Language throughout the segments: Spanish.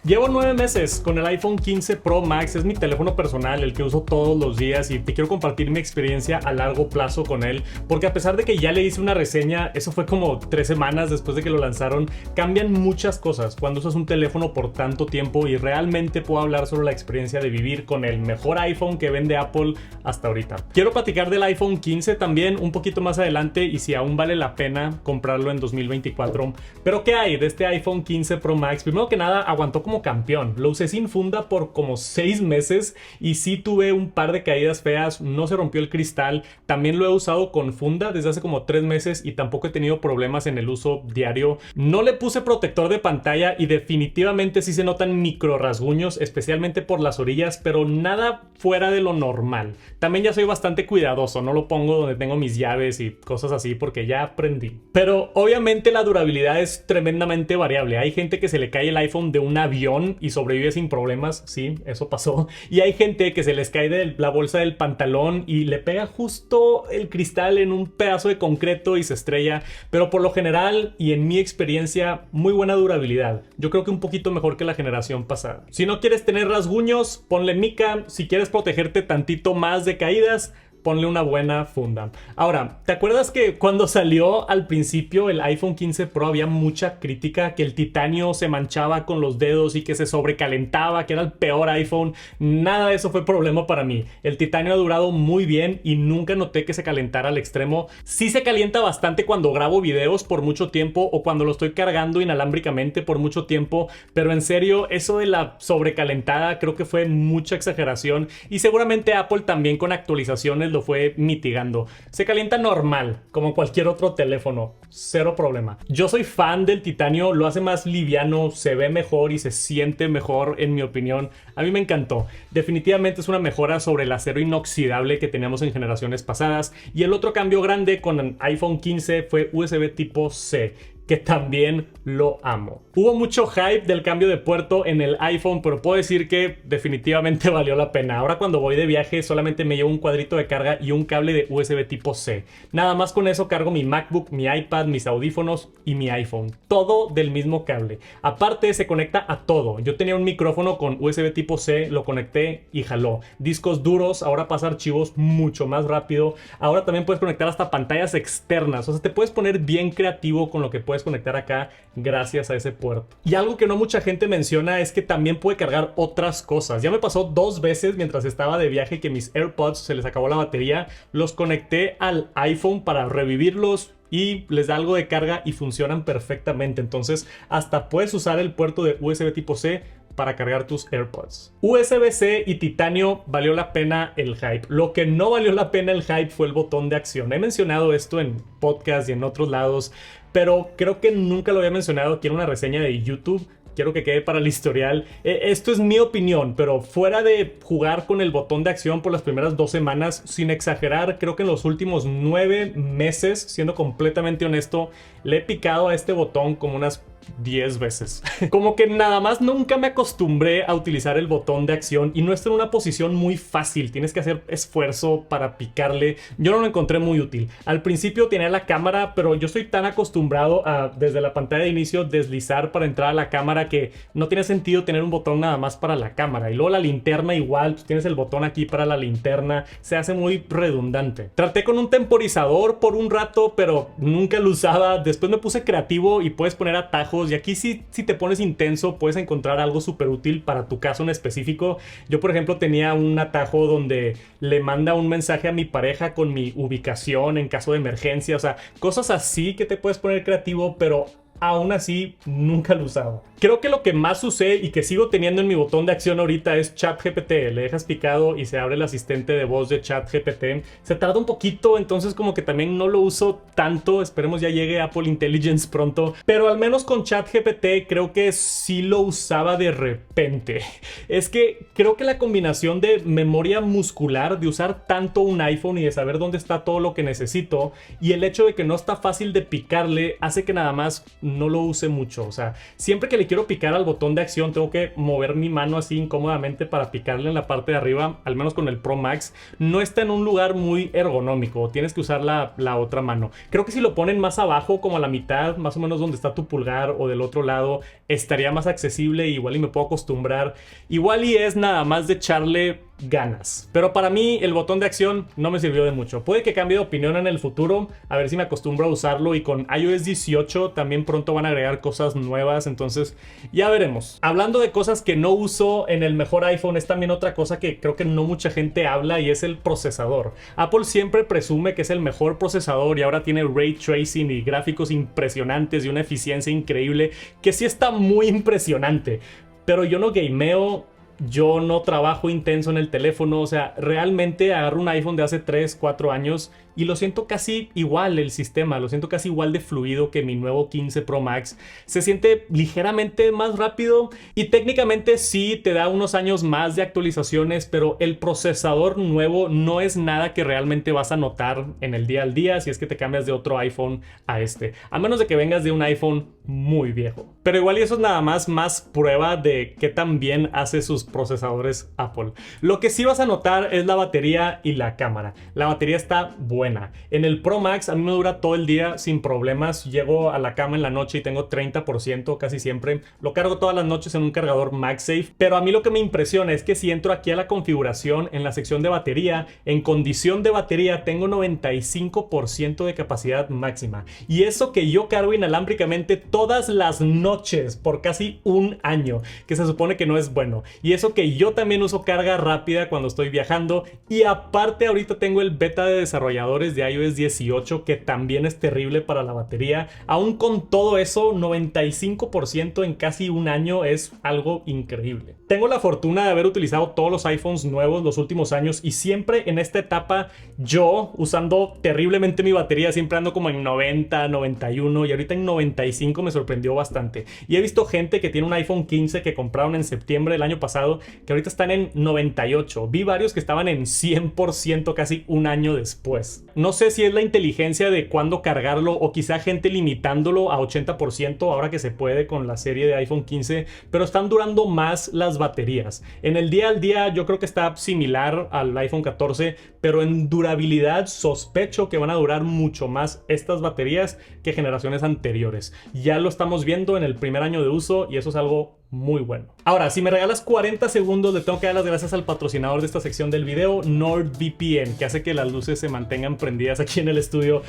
Llevo 9 meses con el iPhone 15 Pro Max, es mi teléfono personal, el que uso todos los días y te quiero compartir mi experiencia a largo plazo con él, porque a pesar de que ya le hice una reseña, eso fue como 3 semanas después de que lo lanzaron, cambian muchas cosas cuando usas un teléfono por tanto tiempo y realmente puedo hablar sobre la experiencia de vivir con el mejor iPhone que vende Apple hasta ahorita. Quiero platicar del iPhone 15 también un poquito más adelante y si aún vale la pena comprarlo en 2024. Pero ¿qué hay de este iPhone 15 Pro Max? Primero que nada, aguantó como campeón. Lo usé sin funda por como 6 meses y sí tuve un par de caídas feas, no se rompió el cristal. También lo he usado con funda desde hace como 3 meses y tampoco he tenido problemas en el uso diario. No le puse protector de pantalla y definitivamente sí se notan micro rasguños, especialmente por las orillas, pero nada fuera de lo normal. También ya soy bastante cuidadoso, no lo pongo donde tengo mis llaves y cosas así porque ya aprendí. Pero obviamente la durabilidad es tremendamente variable. Hay gente que se le cae el iPhone de un avión y sobrevive sin problemas, sí, eso pasó. Y hay gente que se les cae de la bolsa del pantalón y le pega justo el cristal en un pedazo de concreto y se estrella. Pero por lo general y en mi experiencia, muy buena durabilidad. Yo creo que un poquito mejor que la generación pasada. Si no quieres tener rasguños, ponle mica. Si quieres protegerte tantito más de caídas, ponle una buena funda. Ahora, ¿te acuerdas que cuando salió al principio el iPhone 15 Pro había mucha crítica? Que el titanio se manchaba con los dedos y que se sobrecalentaba, que era el peor iPhone. Nada de eso fue problema para mí. El titanio ha durado muy bien y nunca noté que se calentara al extremo. Sí se calienta bastante cuando grabo videos por mucho tiempo o cuando lo estoy cargando inalámbricamente por mucho tiempo, pero en serio, eso de la sobrecalentada creo que fue mucha exageración y seguramente Apple también con actualizaciones lo fue mitigando. Se calienta normal, como cualquier otro teléfono, cero problema. Yo soy fan del titanio, lo hace más liviano, se ve mejor y se siente mejor en mi opinión. A mí me encantó. Definitivamente es una mejora sobre el acero inoxidable que teníamos en generaciones pasadas. Y el otro cambio grande con el iPhone 15 fue USB tipo C, que también lo amo. Hubo mucho hype del cambio de puerto en el iPhone, pero puedo decir que definitivamente valió la pena. Ahora cuando voy de viaje solamente me llevo un cuadrito de carga y un cable de USB tipo C. Nada más con eso cargo mi MacBook, mi iPad, mis audífonos y mi iPhone. Todo del mismo cable. Aparte se conecta a todo. Yo tenía un micrófono con USB tipo C, lo conecté y jaló. Discos duros, ahora pasa archivos mucho más rápido. Ahora también puedes conectar hasta pantallas externas. O sea, te puedes poner bien creativo con lo que puedes conectar acá gracias a ese puerto. Y algo que no mucha gente menciona es que también puede cargar otras cosas. Ya me pasó 2 veces mientras estaba de viaje que mis AirPods se les acabó la batería. Los conecté al iPhone para revivirlos y les da algo de carga y funcionan perfectamente. Entonces hasta puedes usar el puerto de USB tipo C para cargar tus AirPods. USB-C y titanio valió la pena el hype. Lo que no valió la pena el hype fue el botón de acción. He mencionado esto en podcast y en otros lados, pero creo que nunca lo había mencionado aquí en una reseña de YouTube. Quiero que quede para el historial. Esto es mi opinión, pero fuera de jugar con el botón de acción por las primeras 2 semanas, sin exagerar, creo que en los últimos 9 meses, siendo completamente honesto, le he picado a este botón como unas 10 veces. Como que nada más nunca me acostumbré a utilizar el botón de acción y no está en una posición muy fácil. Tienes que hacer esfuerzo para picarle. Yo no lo encontré muy útil. Al principio tenía la cámara, pero yo estoy tan acostumbrado a desde la pantalla de inicio deslizar para entrar a la cámara que no tiene sentido tener un botón nada más para la cámara. Y luego la linterna igual, pues tienes el botón aquí para la linterna. Se hace muy redundante. Traté con un temporizador por un rato, pero nunca lo usaba. Después me puse creativo y puedes poner atajos. Y aquí si te pones intenso puedes encontrar algo súper útil para tu caso en específico. Yo por ejemplo tenía un atajo donde le manda un mensaje a mi pareja con mi ubicación en caso de emergencia. O sea, cosas así que te puedes poner creativo, pero aún así nunca lo usaba. Creo que lo que más usé y que sigo teniendo en mi botón de acción ahorita es ChatGPT. Le dejas picado y se abre el asistente de voz de ChatGPT. Se tarda un poquito, entonces como que también no lo uso tanto. Esperemos ya llegue Apple Intelligence pronto. Pero al menos con ChatGPT creo que sí lo usaba de repente. Es que creo que la combinación de memoria muscular, de usar tanto un iPhone y de saber dónde está todo lo que necesito, y el hecho de que no está fácil de picarle, hace que nada más no lo use mucho. O sea, siempre que le quiero picar al botón de acción, tengo que mover mi mano así incómodamente para picarle en la parte de arriba, al menos con el Pro Max. No está en un lugar muy ergonómico, tienes que usar la otra mano. Creo que si lo ponen más abajo, como a la mitad, más o menos donde está tu pulgar, o del otro lado, estaría más accesible, igual y me puedo acostumbrar. Igual y es nada más de echarle ganas. Pero para mí el botón de acción no me sirvió de mucho. Puede que cambie de opinión en el futuro, a ver si me acostumbro a usarlo, y con iOS 18 también pronto van a agregar cosas nuevas, entonces ya veremos. Hablando de cosas que no uso en el mejor iPhone, es también otra cosa que creo que no mucha gente habla, y es el procesador. Apple siempre presume que es el mejor procesador y ahora tiene ray tracing y gráficos impresionantes y una eficiencia increíble, que sí está muy impresionante, pero yo no gameo. Yo no trabajo intenso en el teléfono, o sea, realmente agarro un iPhone de hace 3, 4 años y lo siento casi igual el sistema, lo siento casi igual de fluido que mi nuevo 15 Pro Max. Se siente ligeramente más rápido y técnicamente sí te da unos años más de actualizaciones, pero el procesador nuevo no es nada que realmente vas a notar en el día al día si es que te cambias de otro iPhone a este, a menos de que vengas de un iPhone muy viejo. Pero igual y eso es nada más prueba de qué tan bien hace sus procesadores Apple. Lo que sí vas a notar es la batería y la cámara. La batería está buena. En el Pro Max a mí me dura todo el día sin problemas. Llego a la cama en la noche y tengo 30% casi siempre. Lo cargo todas las noches en un cargador MagSafe. Pero a mí lo que me impresiona es que si entro aquí a la configuración, en la sección de batería, en condición de batería tengo 95% de capacidad máxima. Y eso que yo cargo inalámbricamente todas las noches por casi un año, que se supone que no es bueno. Y eso que yo también uso carga rápida cuando estoy viajando, y aparte ahorita tengo el beta de desarrolladores de iOS 18 que también es terrible para la batería. Aún con todo eso, 95% en casi un año es algo increíble. Tengo la fortuna de haber utilizado todos los iPhones nuevos los últimos años, y siempre en esta etapa yo usando terriblemente mi batería, siempre ando como en 90, 91, y ahorita en 95 me sorprendió bastante. Y he visto gente que tiene un iPhone 15 que compraron en septiembre del año pasado, que ahorita están en 98. Vi varios que estaban en 100% casi un año después. No sé si es la inteligencia de cuándo cargarlo, o quizá gente limitándolo a 80% ahora que se puede con la serie de iPhone 15, pero están durando más las baterías. En el día al día yo creo que está similar al iPhone 14, pero en durabilidad sospecho que van a durar mucho más estas baterías que generaciones anteriores. Ya lo estamos viendo en el primer año de uso y eso es algo muy bueno. Ahora, si me regalas 40 segundos, le tengo que dar las gracias al patrocinador de esta sección del video, NordVPN, que hace que las luces se mantengan prendidas aquí en el estudio.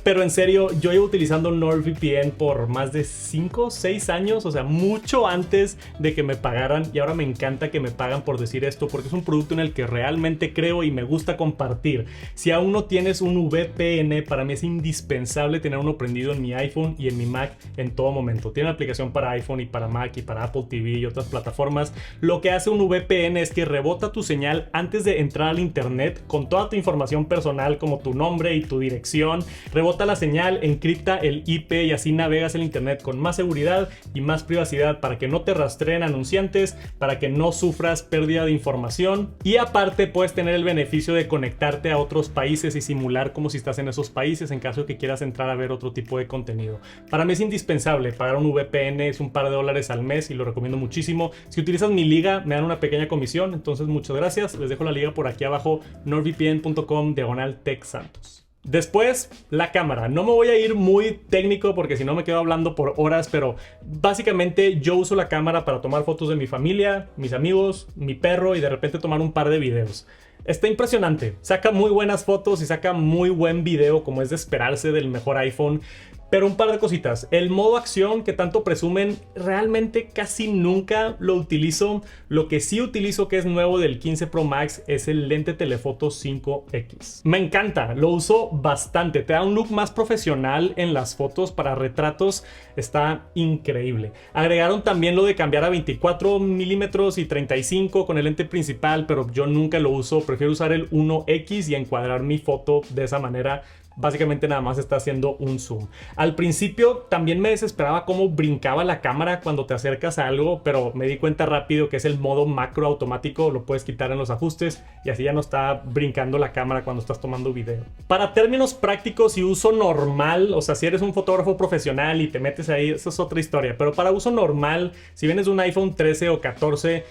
Pero en serio, yo llevo utilizando NordVPN por más de 5 o 6 años, o sea, mucho antes de que me pagaran, y ahora me encanta que me pagan por decir esto, porque es un producto en el que realmente creo y me gusta compartir. Si aún no tienes un VPN, para mí es indispensable tener uno prendido en mi iPhone y en mi Mac en todo momento. Tiene aplicación para iPhone y para Mac y para Apple TV y otras plataformas. Lo que hace un VPN es que rebota tu señal antes de entrar al internet con toda tu información personal, como tu nombre y tu dirección. Rebota la señal, encripta el IP, y así navegas el internet con más seguridad y más privacidad, para que no te rastreen anunciantes, para que no sufras pérdida de información, y aparte puedes tener el beneficio de conectarte a otros países y simular como si estás en esos países en caso de que quieras entrar a ver otro tipo de contenido. Para mí es indispensable pagar un VPN, es un par de dólares al mes y lo recomiendo muchísimo. Si utilizas mi liga me dan una pequeña comisión, entonces muchas gracias. Les dejo la liga por aquí abajo, nordvpn.com/TechSantos. Después, la cámara. No me voy a ir muy técnico porque si no me quedo hablando por horas, pero básicamente yo uso la cámara para tomar fotos de mi familia, mis amigos, mi perro, y de repente tomar un par de videos. Está impresionante, saca muy buenas fotos y saca muy buen video, como es de esperarse del mejor iPhone. Pero un par de cositas. El modo acción que tanto presumen, realmente casi nunca lo utilizo. Lo que sí utilizo, que es nuevo del 15 Pro Max, es el lente telefoto 5X. Me encanta, lo uso bastante. Te da un look más profesional en las fotos para retratos. Está increíble. Agregaron también lo de cambiar a 24 milímetros y 35 con el lente principal, pero yo nunca lo uso. Prefiero usar el 1X y encuadrar mi foto de esa manera. básicamente nada más está haciendo un zoom. Al principio también me desesperaba cómo brincaba la cámara cuando te acercas a algo, pero me di cuenta rápido que es el modo macro automático, lo puedes quitar en los ajustes y así ya no está brincando la cámara cuando estás tomando video. Para términos prácticos y uso normal, o sea, si eres un fotógrafo profesional y te metes ahí, eso es otra historia, pero para uso normal, si vienes de un iPhone 13 o 14,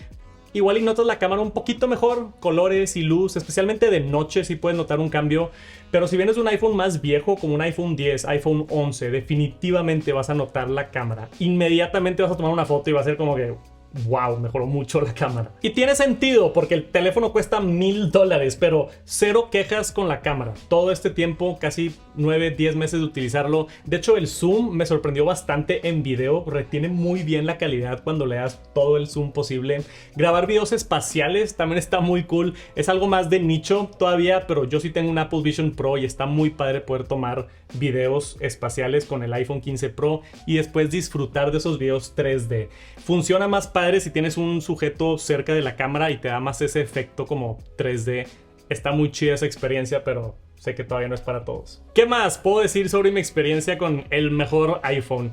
igual y notas la cámara un poquito mejor, colores y luz, especialmente de noche sí puedes notar un cambio. Pero si vienes de un iPhone más viejo, como un iPhone 10, iPhone 11, definitivamente vas a notar la cámara. Inmediatamente vas a tomar una foto y va a ser como que wow, mejoró mucho la cámara. Y tiene sentido porque el teléfono cuesta $1000, pero cero quejas con la cámara. Todo este tiempo, casi 9-10 meses de utilizarlo. De hecho, el zoom me sorprendió bastante en video. Retiene muy bien la calidad cuando le das todo el zoom posible. Grabar videos espaciales también está muy cool. Es algo más de nicho todavía, pero yo sí tengo un Apple Vision Pro y está muy padre poder tomar videos espaciales con el iPhone 15 Pro y después disfrutar de esos videos 3D. Funciona más padre si tienes un sujeto cerca de la cámara y te da más ese efecto como 3D. Está muy chida esa experiencia, pero sé que todavía no es para todos. ¿Qué más puedo decir sobre mi experiencia con el mejor iPhone?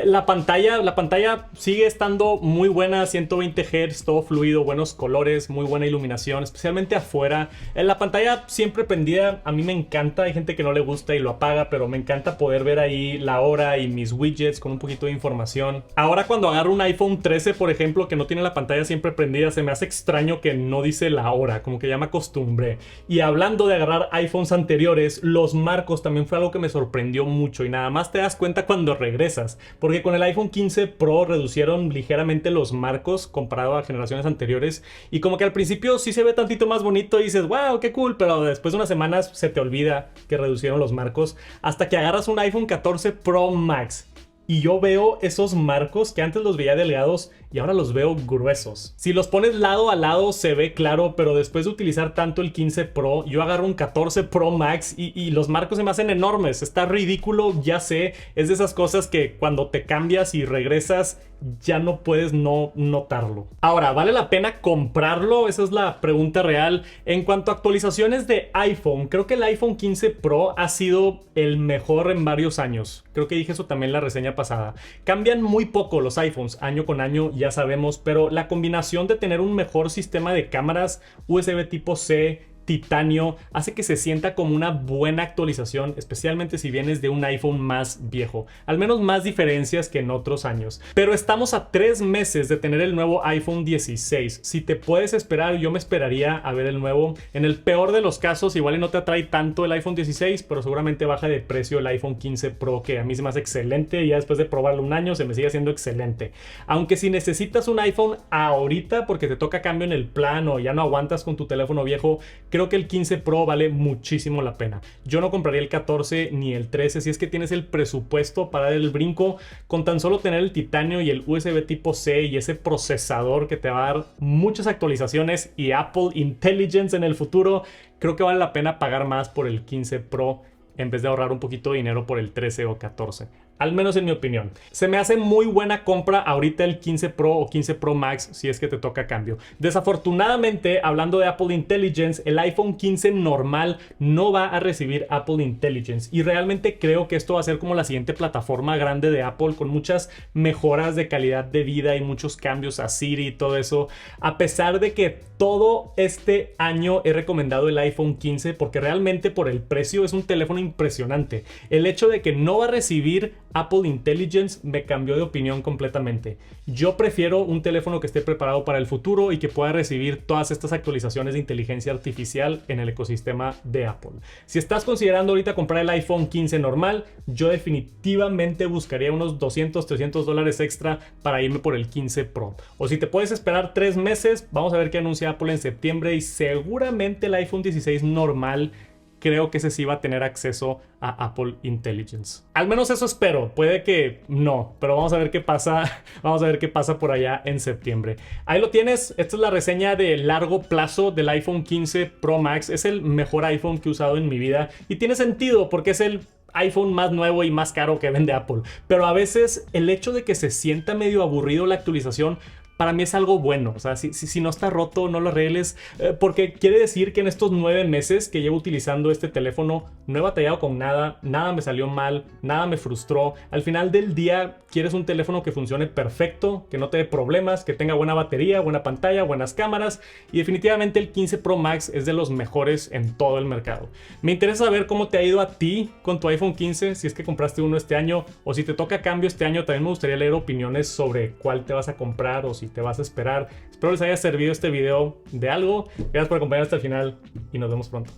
La pantalla sigue estando muy buena, 120 Hz, todo fluido, buenos colores, muy buena iluminación, especialmente afuera. La pantalla siempre prendida, a mí me encanta, hay gente que no le gusta y lo apaga, pero me encanta poder ver ahí la hora y mis widgets con un poquito de información. Ahora cuando agarro un iPhone 13, por ejemplo, que no tiene la pantalla siempre prendida, se me hace extraño que no dice la hora, como que ya me acostumbré. Y hablando de agarrar iPhones anteriores, los marcos también fue algo que me sorprendió mucho y nada más te das cuenta cuando regresas. Porque con el iPhone 15 Pro reducieron ligeramente los marcos comparado a generaciones anteriores. Y como que al principio sí se ve tantito más bonito y dices, wow, qué cool. Pero después de unas semanas se te olvida que reducieron los marcos. Hasta que agarras un iPhone 14 Pro Max. Y yo veo esos marcos que antes los veía delgados y ahora los veo gruesos. Si los pones lado a lado se ve claro, pero después de utilizar tanto el 15 Pro, yo agarro un 14 Pro Max y los marcos se me hacen enormes. Está ridículo, ya sé. Es de esas cosas que cuando te cambias y regresas ya no puedes no notarlo. Ahora, ¿vale la pena comprarlo? Esa es la pregunta real. En cuanto a actualizaciones de iPhone, creo que el iPhone 15 Pro ha sido el mejor en varios años. Creo que dije eso también en la reseña pasada. Cambian muy poco los iPhones, año con año, ya sabemos, pero la combinación de tener un mejor sistema de cámaras, USB tipo C, titanio, hace que se sienta como una buena actualización, especialmente si vienes de un iPhone más viejo. Al menos más diferencias que en otros años. Pero estamos a 3 meses de tener el nuevo iPhone 16. Si te puedes esperar, yo me esperaría a ver el nuevo. En el peor de los casos, igual no te atrae tanto el iPhone 16, pero seguramente baja de precio el iPhone 15 Pro, que a mí se me hace excelente y ya después de probarlo un año se me sigue haciendo excelente. Aunque si necesitas un iPhone ahorita porque te toca cambio en el plan o ya no aguantas con tu teléfono viejo, creo que el 15 Pro vale muchísimo la pena. Yo no compraría el 14 ni el 13 si es que tienes el presupuesto para dar el brinco. Con tan solo tener el titanio y el USB tipo C y ese procesador que te va a dar muchas actualizaciones y Apple Intelligence en el futuro, creo que vale la pena pagar más por el 15 Pro en vez de ahorrar un poquito de dinero por el 13 o 14. Al menos en mi opinión. Se me hace muy buena compra ahorita el 15 Pro o 15 Pro Max si es que te toca cambio. Desafortunadamente, hablando de Apple Intelligence, el iPhone 15 normal no va a recibir Apple Intelligence. Y realmente creo que esto va a ser como la siguiente plataforma grande de Apple con muchas mejoras de calidad de vida y muchos cambios a Siri y todo eso. A pesar de que todo este año he recomendado el iPhone 15 porque realmente por el precio es un teléfono impresionante. El hecho de que no va a recibir Apple Intelligence me cambió de opinión completamente. Yo prefiero un teléfono que esté preparado para el futuro y que pueda recibir todas estas actualizaciones de inteligencia artificial en el ecosistema de Apple. Si estás considerando ahorita comprar el iPhone 15 normal, yo definitivamente buscaría unos $200-300 extra para irme por el 15 Pro. O si te puedes esperar 3 meses, vamos a ver qué anuncia Apple en septiembre y seguramente el iPhone 16 normal, creo que ese sí va a tener acceso a Apple Intelligence. Al menos eso espero. Puede que no, pero vamos a ver qué pasa. Vamos a ver qué pasa por allá en septiembre. Ahí lo tienes. Esta es la reseña de largo plazo del iPhone 15 Pro Max. Es el mejor iPhone que he usado en mi vida y tiene sentido porque es el iPhone más nuevo y más caro que vende Apple. Pero a veces el hecho de que se sienta medio aburrido la actualización para mí es algo bueno. O sea, si no está roto, no lo arregles, porque quiere decir que en estos 9 meses que llevo utilizando este teléfono no he batallado con nada, nada me salió mal, nada me frustró. Al final del día quieres un teléfono que funcione perfecto, que no te dé problemas, que tenga buena batería, buena pantalla, buenas cámaras, y definitivamente el 15 Pro Max es de los mejores en todo el mercado. Me interesa saber cómo te ha ido a ti con tu iPhone 15, si es que compraste uno este año o si te toca cambio este año. También me gustaría leer opiniones sobre cuál te vas a comprar o si te vas a esperar. Espero les haya servido este video de algo. Gracias por acompañarme hasta el final y nos vemos pronto.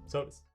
Sobres.